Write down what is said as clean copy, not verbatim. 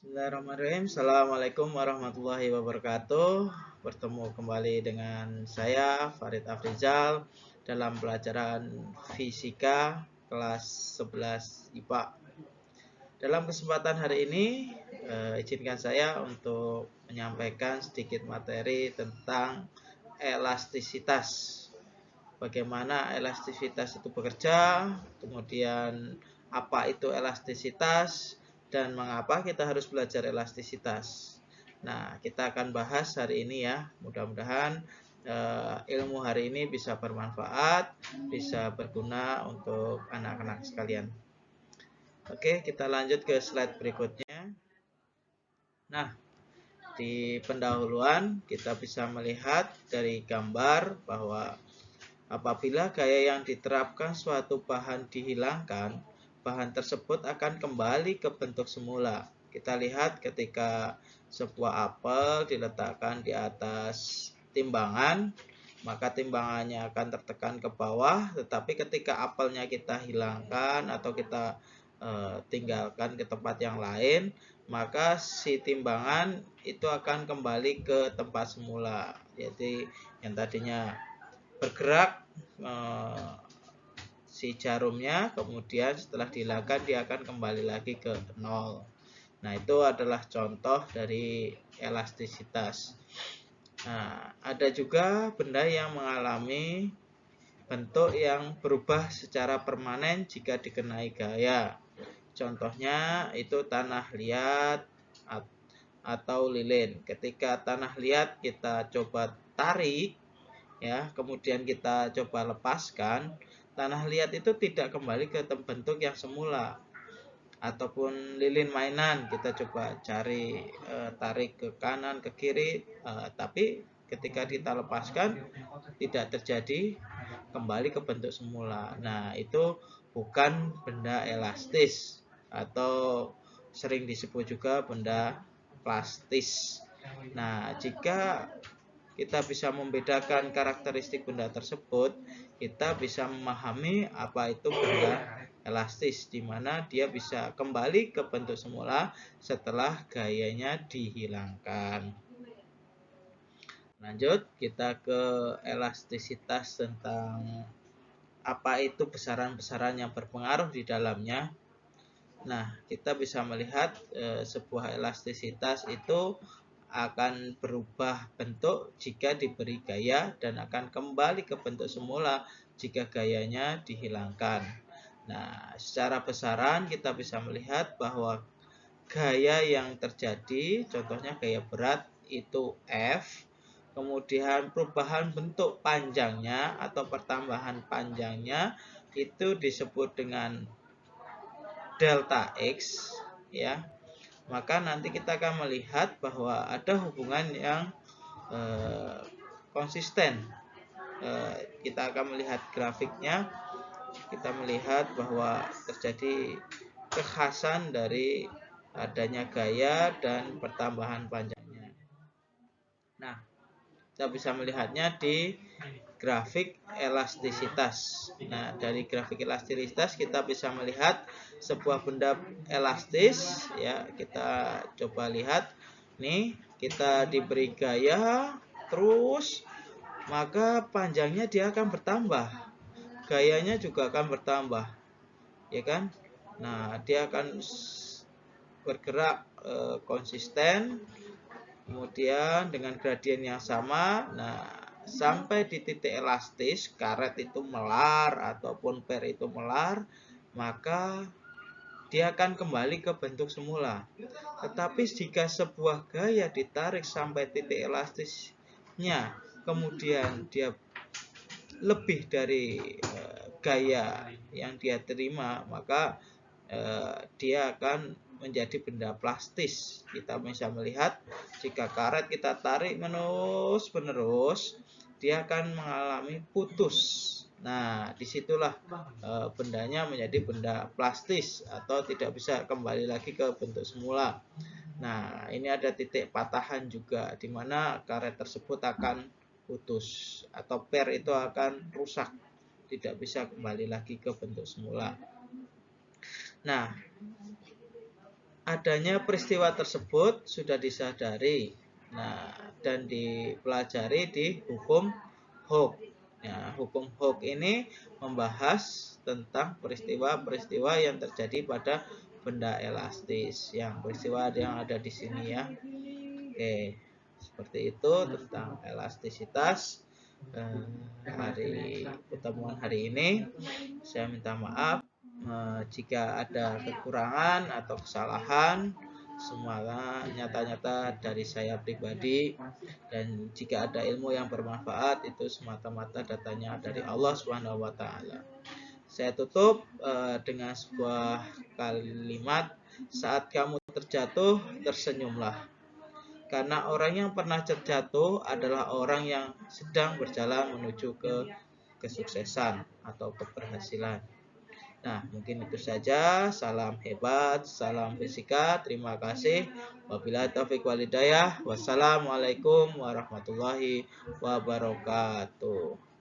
Bismillahirrahmanirrahim. Assalamualaikum warahmatullahi wabarakatuh. Bertemu kembali dengan saya Farid Afrizal dalam pelajaran fisika kelas 11 IPA. Dalam kesempatan hari ini izinkan saya untuk menyampaikan sedikit materi tentang elastisitas. Bagaimana elastisitas itu bekerja, kemudian apa itu elastisitas, dan mengapa kita harus belajar elastisitas. Nah, kita akan bahas hari ini ya. Mudah-mudahan ilmu hari ini bisa bermanfaat, bisa berguna untuk anak-anak sekalian. Oke, kita lanjut ke slide berikutnya. Nah, di pendahuluan kita bisa melihat dari gambar bahwa apabila gaya yang diterapkan suatu bahan dihilangkan, bahan tersebut akan kembali ke bentuk semula. Kita lihat ketika sebuah apel diletakkan di atas timbangan, maka timbangannya akan tertekan ke bawah, tetapi ketika apelnya kita hilangkan atau kita tinggalkan ke tempat yang lain, maka si timbangan itu akan kembali ke tempat semula. Jadi yang tadinya bergerak si jarumnya, kemudian setelah dihilangkan dia akan kembali lagi ke nol. Nah, itu adalah contoh dari elastisitas. Nah, ada juga benda yang mengalami bentuk yang berubah secara permanen jika dikenai gaya. Contohnya itu tanah liat atau lilin. Ketika tanah liat kita coba tarik, ya, kemudian kita coba lepaskan, tanah liat itu tidak kembali ke bentuk yang semula. Ataupun lilin mainan kita coba cari tarik ke kanan ke kiri, tapi ketika kita lepaskan tidak terjadi kembali ke bentuk semula. Nah, itu bukan benda elastis atau sering disebut juga benda plastis. Nah, jika kita bisa membedakan karakteristik benda tersebut, kita bisa memahami apa itu benda elastis, di mana dia bisa kembali ke bentuk semula setelah gayanya dihilangkan. Lanjut, kita ke elastisitas tentang apa itu besaran-besaran yang berpengaruh di dalamnya. Nah, kita bisa melihat sebuah elastisitas itu akan berubah bentuk jika diberi gaya dan akan kembali ke bentuk semula jika gayanya dihilangkan. Nah, secara besaran kita bisa melihat bahwa gaya yang terjadi, contohnya gaya berat itu F, kemudian perubahan bentuk panjangnya atau pertambahan panjangnya itu disebut dengan delta X, ya. Maka nanti kita akan melihat bahwa ada hubungan yang konsisten. Kita akan melihat grafiknya, kita melihat bahwa terjadi kekhasan dari adanya gaya dan pertambahan panjangnya. Nah, kita bisa melihatnya di grafik elastisitas. Nah, dari grafik elastisitas kita bisa melihat sebuah benda elastis, ya. Kita coba lihat nih, kita diberi gaya terus, maka panjangnya dia akan bertambah, gayanya juga akan bertambah, ya kan. Nah, dia akan bergerak konsisten, kemudian dengan gradien yang sama. Nah, sampai di titik elastis, karet itu melar ataupun per itu melar, maka dia akan kembali ke bentuk semula. Tetapi jika sebuah gaya ditarik sampai titik elastisnya, kemudian dia lebih dari gaya yang dia terima, maka dia akan menjadi benda plastis. Kita bisa melihat jika karet kita tarik menerus, dia akan mengalami putus. Nah, disitulah bendanya menjadi benda plastis atau tidak bisa kembali lagi ke bentuk semula. Nah, ini ada titik patahan juga, di mana karet tersebut akan putus atau per itu akan rusak, tidak bisa kembali lagi ke bentuk semula. Nah, adanya peristiwa tersebut sudah disadari, nah, dan dipelajari di hukum Hooke. Ya, hukum Hooke ini membahas tentang peristiwa-peristiwa yang terjadi pada benda elastis. Yang peristiwa yang ada di sini ya. Oke, seperti itu tentang elastisitas. Hari pertemuan hari ini saya minta maaf jika ada kekurangan atau kesalahan. Semoga nyata-nyata dari saya pribadi, dan jika ada ilmu yang bermanfaat itu semata-mata datanya dari Allah Subhanahu wa taala. Saya tutup dengan sebuah kalimat, saat kamu terjatuh tersenyumlah, karena orang yang pernah terjatuh adalah orang yang sedang berjalan menuju ke kesuksesan atau keberhasilan. Nah, mungkin itu saja. Salam hebat, salam fisika. Terima kasih. Wabillahi taufiq walhidayah. Wassalamualaikum warahmatullahi wabarakatuh.